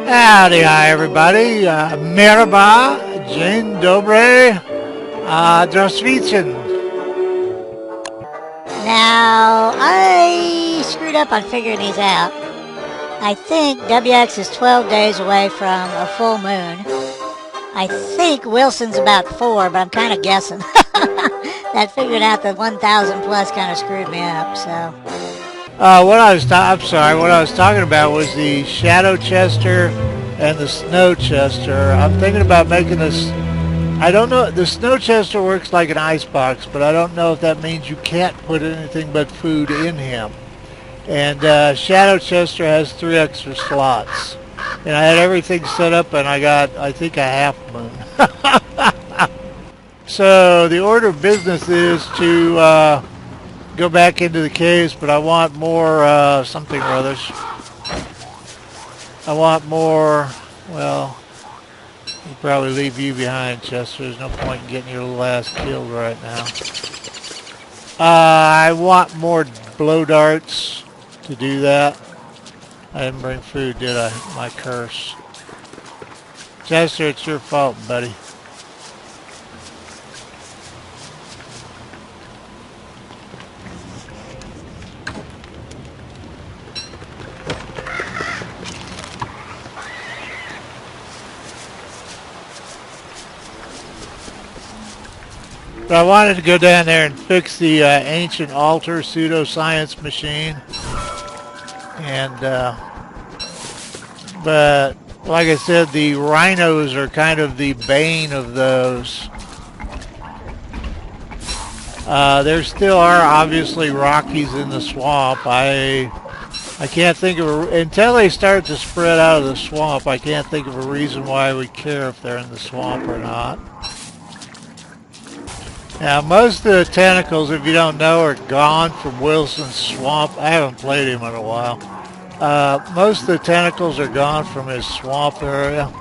Howdy, hi everybody. Merhaba, dzień dobry, здравствуйте. Now, I screwed up on figuring these out. I think WX is 12 days away from a full moon. I think Wilson's about 4, but I'm kind of guessing. That figuring out the 1,000 plus kind of screwed me up, so. What I was talking about was the Shadow Chester and the Snow Chester. I'm thinking about making this. I don't know. The Snow Chester works like an ice box, but I don't know if that means you can't put anything but food in him. And Shadow Chester has 3 extra slots. And I had everything set up, and I got, I think, a half moon. So the order of business is to go back into the caves, but I want more something or others. I want more, well, we'll probably leave you behind, Chester. There's no point in getting your little ass killed right now. I want more blow darts to do that. I didn't bring food, did I? My curse. Chester, it's your fault, buddy. But I wanted to go down there and fix the ancient altar PseudoScience machine. And, but like I said, the rhinos are kind of the bane of those. There still are obviously Rockies in the swamp. I can't think of until they start to spread out of the swamp, I can't think of a reason why I would care if they're in the swamp or not. Now, most of the tentacles, if you don't know, are gone from Wilson's swamp. I haven't played him in a while. Most of the tentacles are gone from his swamp area.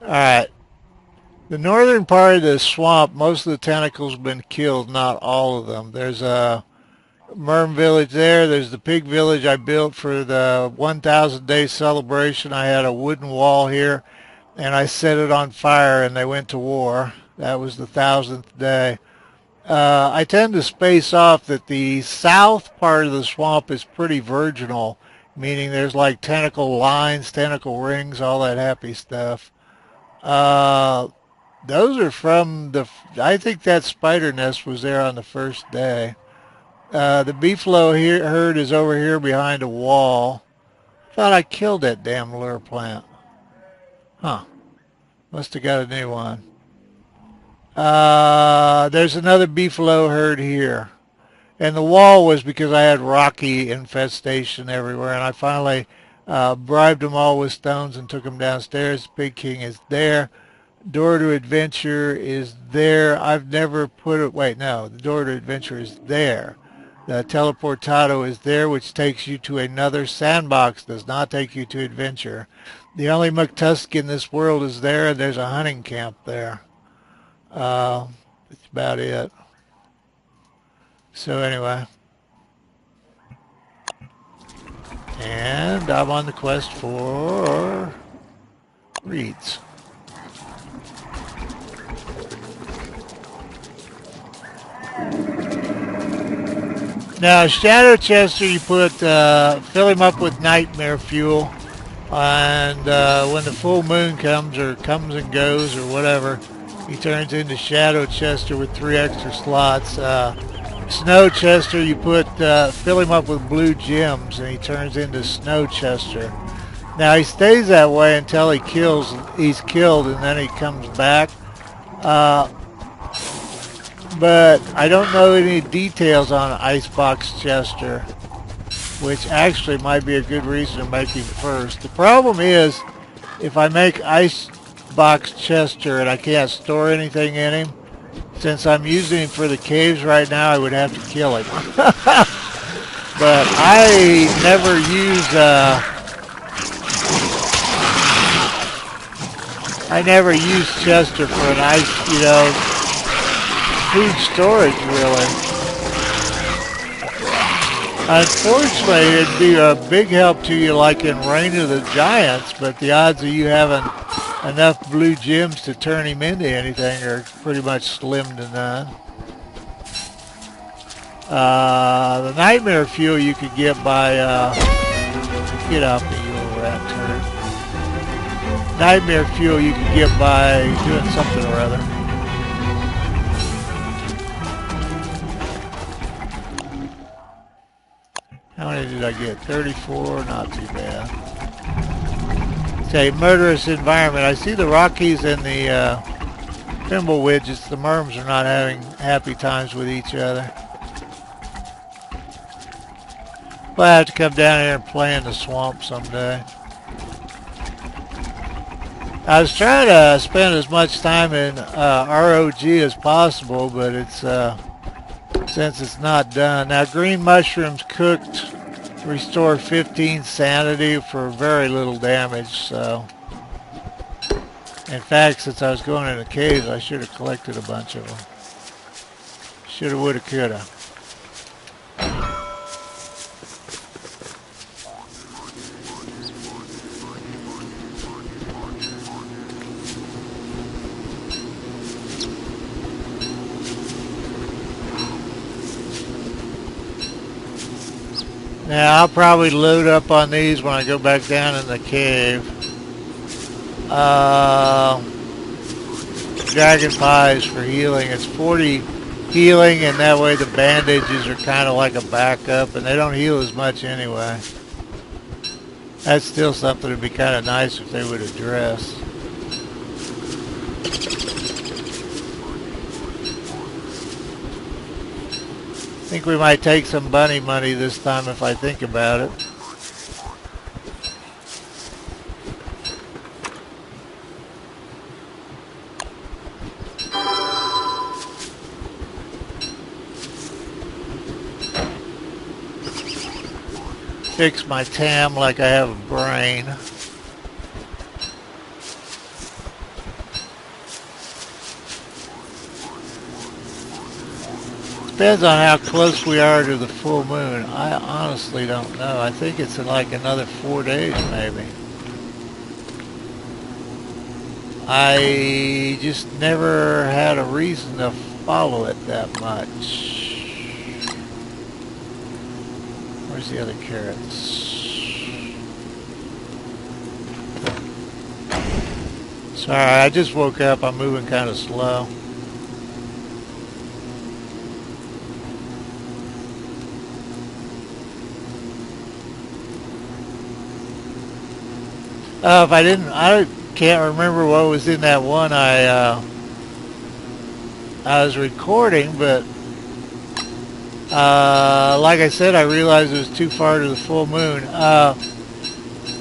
Alright. The northern part of the swamp, most of the tentacles have been killed, not all of them. There's a Merm village there. There's the pig village I built for the 1,000 day celebration. I had a wooden wall here, and I set it on fire, and they went to war. That was the 1,000th day. I tend to space off that the south part of the swamp is pretty virginal, meaning there's like tentacle lines, tentacle rings, all that happy stuff. Those are from the, I think that spider nest was there on the first day. The beefalo herd is over here behind a wall. Thought I killed that damn lure plant. Huh. Must have got a new one. There's another beefalo herd here. And the wall was because I had Rocky infestation everywhere. And I finally bribed them all with stones and took them downstairs. The Pig King is there. Door to Adventure is there. I've never put it... Wait, no. The Door to Adventure is there. The Teleportado is there, which takes you to another sandbox. Does not take you to Adventure. The only McTusk in this world is there, and there's a hunting camp there. That's about it. So anyway. And I'm on the quest for reeds. Now, Shadow Chester, you put, fill him up with nightmare fuel. And when the full moon comes or comes and goes or whatever, he turns into Shadow Chester with 3 extra slots. Snow Chester, you put fill him up with blue gems, and he turns into Snow Chester. Now he stays that way until he's killed, and then he comes back. But I don't know any details on Icebox Chester, which actually might be a good reason to make him first. The problem is, if I make Icebox Chester and I can't store anything in him, since I'm using him for the caves right now, I would have to kill him. But I never use Chester for an ice, food storage, really. Unfortunately, it'd be a big help to you like in Reign of the Giants, but the odds of you having enough blue gems to turn him into anything are pretty much slim to none. The nightmare fuel you could get by, get off me, you little rat turd. Nightmare fuel you could get by doing something or other. How many did I get? 34, not too bad. Okay, murderous environment. I see the Rockies and the thimble widgets. The merms are not having happy times with each other. Well, I have to come down here and play in the swamp someday. I was trying to spend as much time in ROG as possible, but it's since it's not done. Now, green mushrooms cooked restore 15 sanity for very little damage, so... In fact, since I was going in the caves, I should have collected a bunch of them. Shoulda, woulda, coulda. Now, I'll probably load up on these when I go back down in the cave. Dragon pies for healing. It's 40 healing, and that way the bandages are kind of like a backup, and they don't heal as much anyway. That's still something that'd be kind of nice if they would address. I think we might take some bunny money this time if I think about it. Fix my TAM like I have a brain. Depends on how close we are to the full moon. I honestly don't know. I think it's in like another 4 days maybe. I just never had a reason to follow it that much. Where's the other carrots? Sorry, I just woke up. I'm moving kind of slow. If I didn't, I can't remember what was in that one I was recording, but like I said, I realized it was too far to the full moon.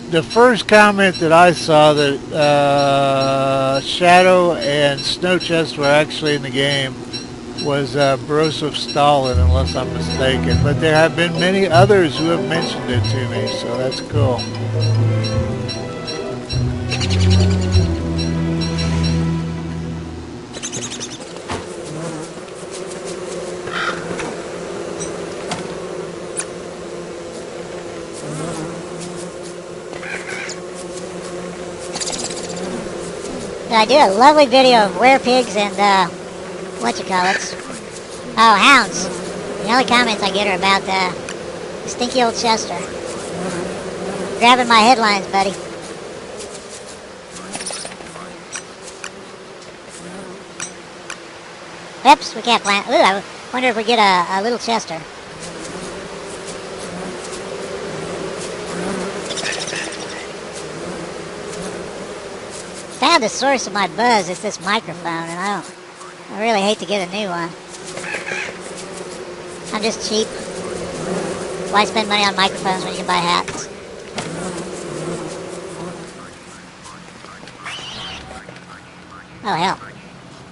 The first comment that I saw that Shadow and Snow Chest were actually in the game was Broseph Stalin, unless I'm mistaken. But there have been many others who have mentioned it to me, so that's cool. I do a lovely video of werepigs and, whatchamacallits. Oh, hounds. The only comments I get are about the stinky old Chester. Grabbing my headlines, buddy. Oops, we can't plant. Ooh, I wonder if we get a little Chester. Found the source of my buzz is this microphone, and I really hate to get a new one. I'm just cheap. Why spend money on microphones when you can buy hats? Oh hell,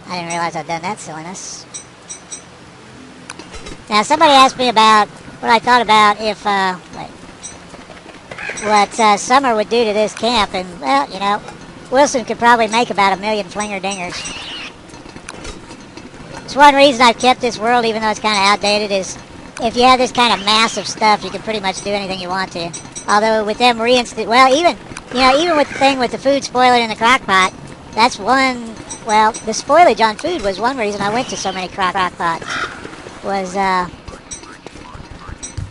I didn't realize I'd done that silliness. Now somebody asked me about what I thought about if what Summer would do to this camp, and well, you know, Wilson could probably make about 1 million flinger dingers. It's one reason I've kept this world, even though it's kind of outdated, is if you have this kind of massive stuff, you can pretty much do anything you want to. Although with them well, even with the thing with the food spoiler in the crock pot, that's one, well, the spoilage on food was one reason I went to so many crock pots. Was,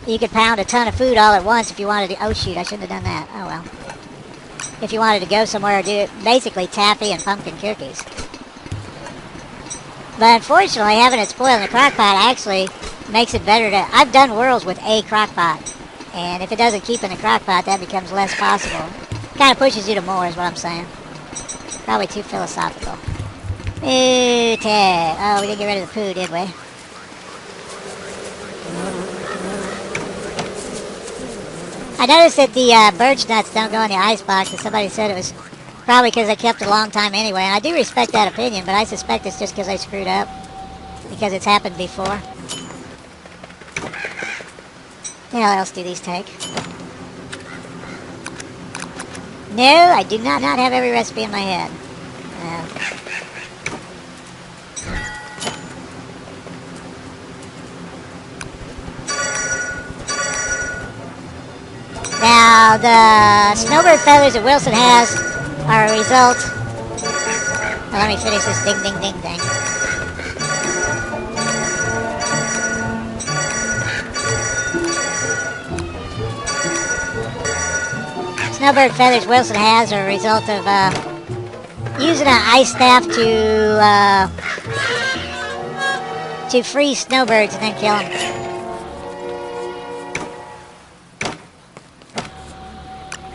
you could pound a ton of food all at once if you wanted to, oh shoot, I shouldn't have done that, oh well. If you wanted to go somewhere or do it, basically taffy and pumpkin cookies. But unfortunately, having it spoil in the crock pot actually makes it better to, I've done worlds with a crock pot, and if it doesn't keep in the crock pot, that becomes less possible. Kind of pushes you to more is what I'm saying. Probably too philosophical. Okay. Oh, we didn't get rid of the poo, did we? I noticed that the birch nuts don't go in the ice box, and somebody said it was probably because they kept it a long time anyway, and I do respect that opinion, but I suspect it's just because they screwed up, because it's happened before. What the hell else do these take? No, I do not have every recipe in my head. Now, the snowbird feathers that Wilson has are a result... Well, let me finish this ding, ding, ding thing. Snowbird feathers Wilson has are a result of using an ice staff to freeze snowbirds and then kill them.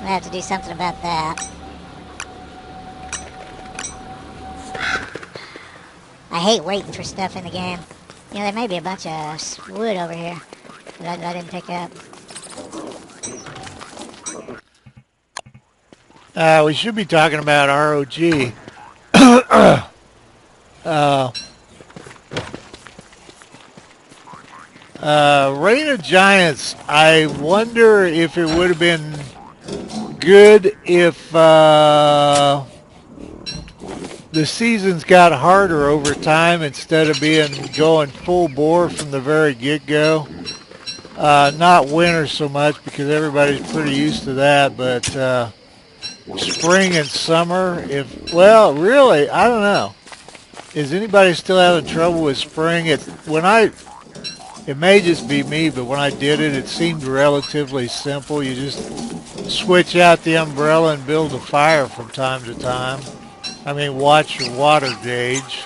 I have to do something about that. I hate waiting for stuff in the game. You know, there may be a bunch of wood over here that I didn't pick up. We should be talking about ROG. Reign of Giants, I wonder if it would have been good if the seasons got harder over time instead of going full bore from the very get-go. Not winter so much because everybody's pretty used to that, but spring and summer, well, really, I don't know. Is anybody still having trouble with spring? It may just be me, but when I did it, it seemed relatively simple. You just switch out the umbrella and build a fire from time to time. I mean, watch your water gauge.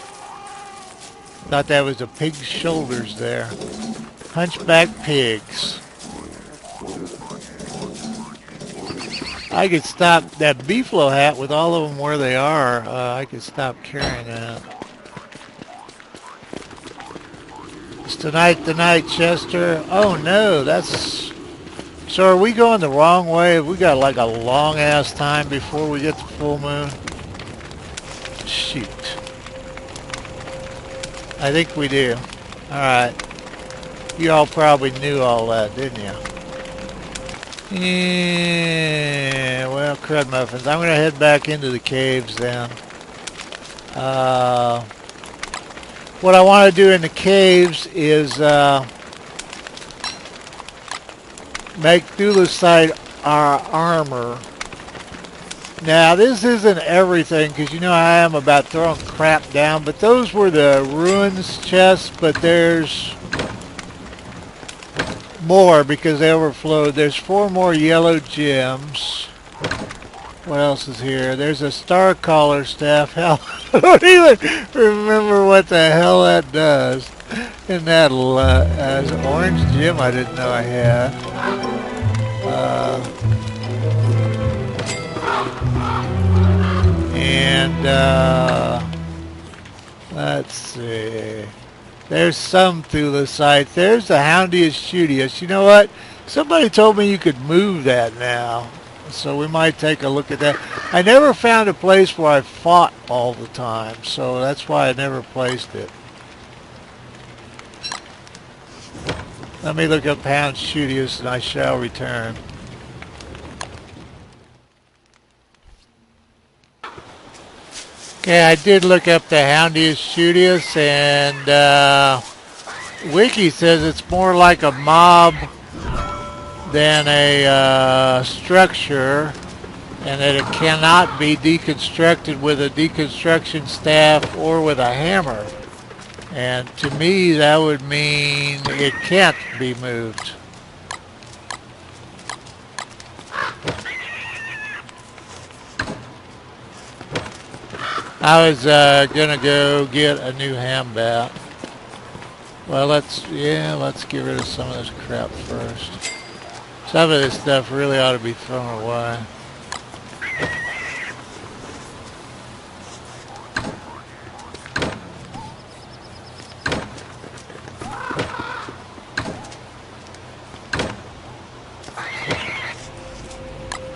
Thought that was a pig's shoulders there. Hunchback pigs. I could stop that Beefalo hat with all of them where they are. I could stop carrying that. Is tonight the night, Chester? Oh no, so are we going the wrong way? Have we got like a long ass time before we get the full moon? Shoot. I think we do. Alright. You all probably knew all that, didn't you? Yeah, well, crud muffins. I'm going to head back into the caves then. What I want to do in the caves is make thulecite armor. Now, this isn't everything, because you know I am about throwing crap down, but those were the ruins chests, but there's more because they overflowed. There's 4 more yellow gems. What else is here? There's a star collar staff. Hell, I don't even remember what the hell that does. And that as an orange gem I didn't know I had. Let's see. There's some thulecite. There's the Houndius shootius. You know what? Somebody told me you could move that now. So we might take a look at that. I never found a place where I fought all the time. So that's why I never placed it. Let me look up Hound shootius and I shall return. Okay, I did look up the Houndius shootius, and Wiki says it's more like a mob than a structure, and that it cannot be deconstructed with a deconstruction staff or with a hammer. And to me, that would mean it can't be moved. I was gonna go get a new ham bat. Well, let's get rid of some of this crap first. Some of this stuff really ought to be thrown away.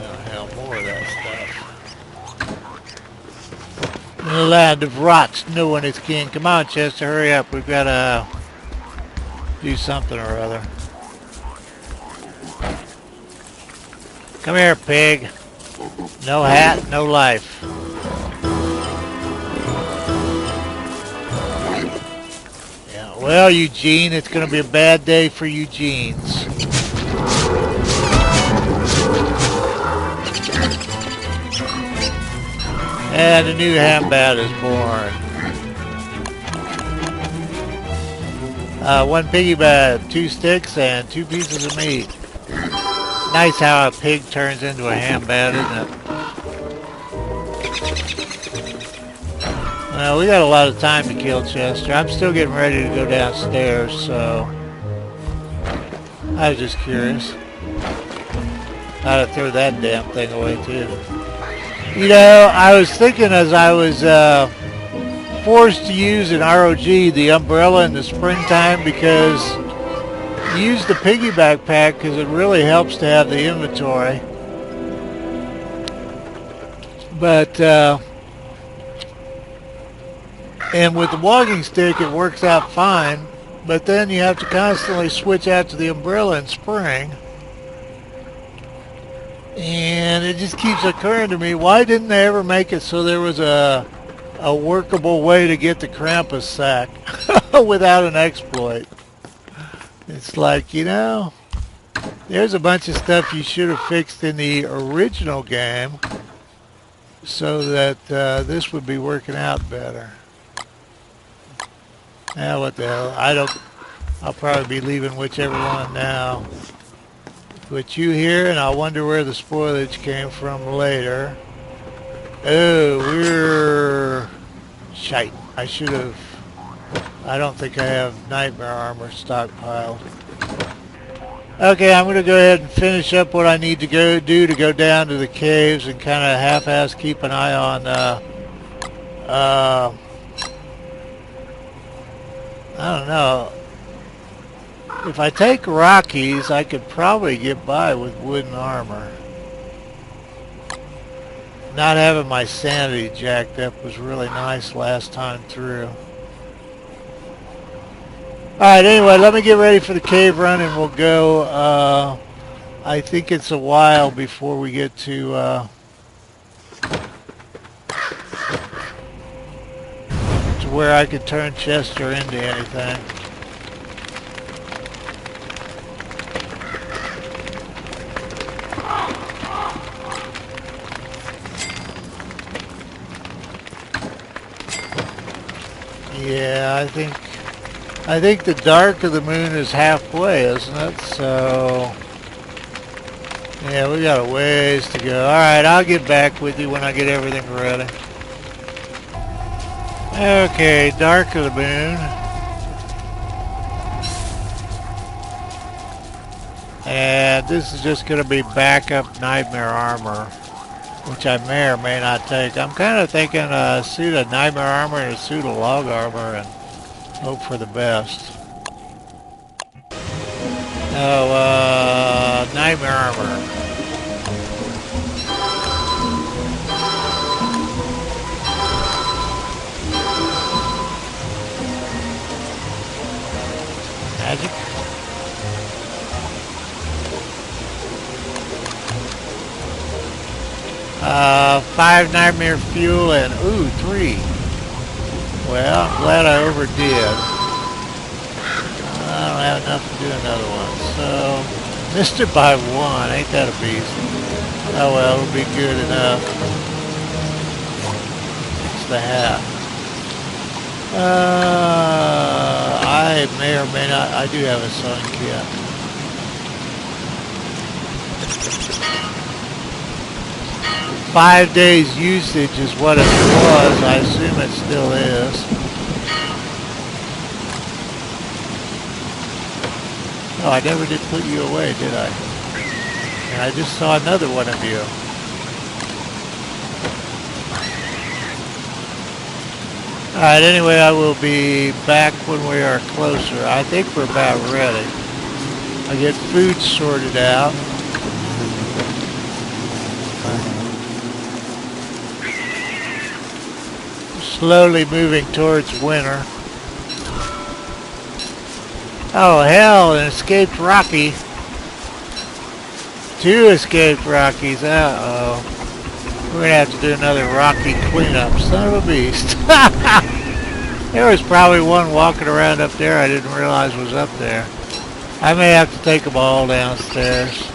Oh, hell, more of that stuff. In the land of rots, no one is king. Come on, Chester, hurry up. We've got to do something or other. Come here, pig. No hat, no life. Yeah, well, Eugene, it's going to be a bad day for Eugene's. And a new ham bat is born. One piggy bat, 2 sticks, and 2 pieces of meat. Nice how a pig turns into a ham bat, isn't it? Well, we got a lot of time to kill, Chester. I'm still getting ready to go downstairs, so I was just curious. I'd throw that damn thing away too. You know, I was thinking as I was forced to use an ROG, the umbrella in the springtime, because use the piggyback pack because it really helps to have the inventory. But and with the walking stick it works out fine, but then you have to constantly switch out to the umbrella in spring, and it just keeps occurring to me, why didn't they ever make it so there was a workable way to get the Krampus sack without an exploit? It's like, you know, there's a bunch of stuff you should have fixed in the original game so that this would be working out better. Now, what the hell? I'll probably be leaving whichever one now. Put you here, and I'll wonder where the spoilage came from later. Oh, we're... Shite. I should have... I don't think I have nightmare armor stockpiled. Okay, I'm going to go ahead and finish up what I need to go do to go down to the caves and kind of half-ass keep an eye on I don't know. If I take Rockies, I could probably get by with wooden armor. Not having my sanity jacked up was really nice last time through. Alright, anyway, let me get ready for the cave run and we'll go. I think it's a while before we get to where I could turn Chester into anything. Yeah, I think the dark of the moon is halfway, isn't it? So yeah, we got a ways to go. Alright, I'll get back with you when I get everything ready. Okay, dark of the moon. And this is just going to be backup nightmare armor, which I may or may not take. I'm kind of thinking a suit of nightmare armor and a suit of log armor and hope for the best. Oh, nightmare armor. Magic. 5 nightmare fuel and, ooh, 3. Well, I'm glad I overdid. have enough to do another one. So, missed it by one. Ain't that a beast? Oh well, it'll be good enough. It's the hat. I may or may not. I do have a sewing kit. 5 days usage is what it was. I assume it still is. Oh, I never did put you away, did I? And I just saw another one of you. Alright, anyway, I will be back when we are closer. I think we're about ready. I get food sorted out. Slowly moving towards winter. Oh hell, an escaped Rocky. 2 escaped Rockies. Uh-oh. We're going to have to do another Rocky cleanup. Son of a beast. There was probably one walking around up there I didn't realize was up there. I may have to take them all downstairs.